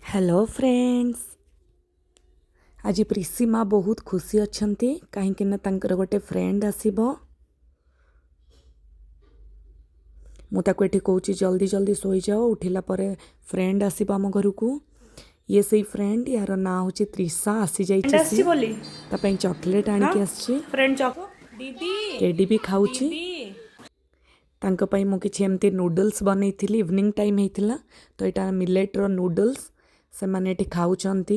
Hello friends. आज प्रीसी माँ बहुत खुशी अच्छंती कहीं ना तांकर गोटे फ्रेंड आसीबो। मु ताको एठी कहूची जल्दी जल्दी सोई जाओ, उठिला परे फ्रेंड आसीबो आम घर को। ये सही फ्रेंड, यार ना होची त्रिशा। आसी जाईची सी बोली ता पई चॉकलेट आनी के आछी। फ्रेंड चॉको दीदी टेडी भी खाऊची। दीदी तांको पई मु किछि एमती नूडल्स बनैथिली। इवनिंग टाइम हेतिला तो एटा मिलेट रो नूडल्स से माने एठी खाऊचंती।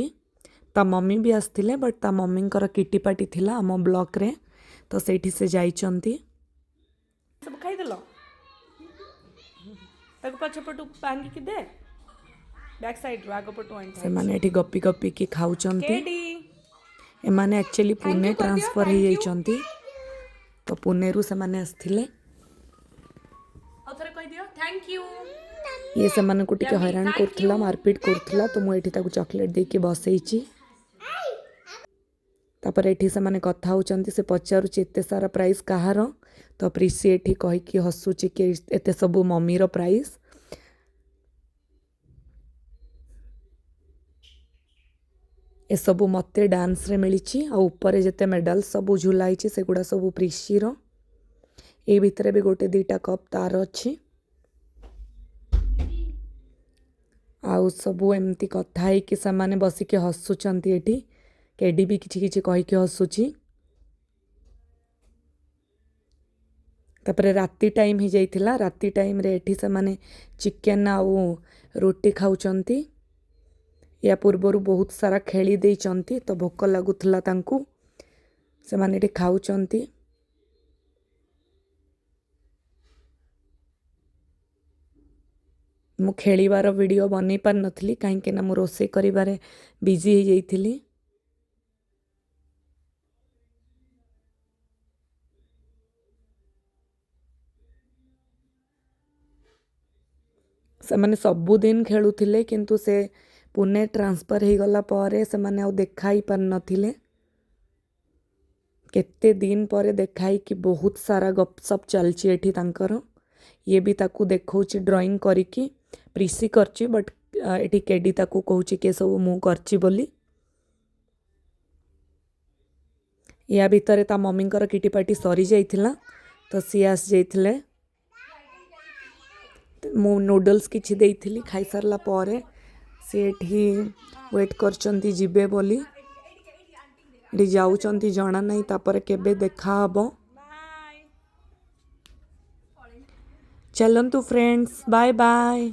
ता मम्मी भी आसथिले, बट ता मम्मी कर किटी पार्टी थिला आम ब्लॉक रे, तो सेठी से जाइचंती। सब खाई देलो ताको पछपटु पांगी कि दे बैक साइड रो आगो पटु आइन से माने एठी गप्पी गप्पी की खाऊचंती। केडी एमाने एक्चुअली पुणे you कर दियो, ट्रांसफर thank हो you। जाइचंती, तो पुणे रु से माने आसथिले। अथरे कहि दियो थैंक यू। ये से माने को टिके Yummy, हैरान thank करथला, you। मारपीट करथला, तो मु एठी ताको चॉकलेट दे के बसैची। तापर एठी से माने कथा होचंती। से पचारुची एते सारा प्राइस कहार, तो प्रीसी एठी कहि कि हसुची कि एते सब मम्मी रो प्राइस। ए सबू मते डांस रे मिली आ ऊपर जेते मेडल सब झुलाई से गुड़ा सब प्रीसी रो। ए भितरे भी गोटे दीटा कप तार अच्छी। आउ सबू एमती कथा है कि सामाने बसिके हसुचंती। एठी केडी भी किछि किछि कहि कि हसुची। तापरे राती टाइम ही जाइथिला। राती टाइम रे एठी सामाने चिकन आउ रोटी खाउचंती। या पूर्वरु बहुत सारा खेली देइचंती, तो भोक लागुथला तांकू। से माने एठी खाउचंती। मु खेलिबार वीडियो बनै पार नथली कहीं ना मु रोसे करिबारे बिजी हो जाइथिली। से माने सबुदिन खेलुथिले, किंतु से पुणे ट्रांसफर हो गला परे से माने आउ देखाई पार नथिले। केते दिन पर देखाई कि बहुत सारा गपसप चलची एठी तांकर। ये भी ताकू देखौची ड्राइंग करिकी। प्रीसी करची, बट एठी केडी ताकू कहूची के सब मु करची बोली। या भितरे ता मम्मी कर किटी पार्टी सरी जाइथिला, तो सी आस जाइथिले। मु नूडल्स किछि देइथिली, खाई सारला परे से एठी वेट करचंती जिबे बोली। एठी जाउचंती जणा नहीं, तापरे केबे देखा हबो। चलंतु फ्रेंड्स, बाय बाय।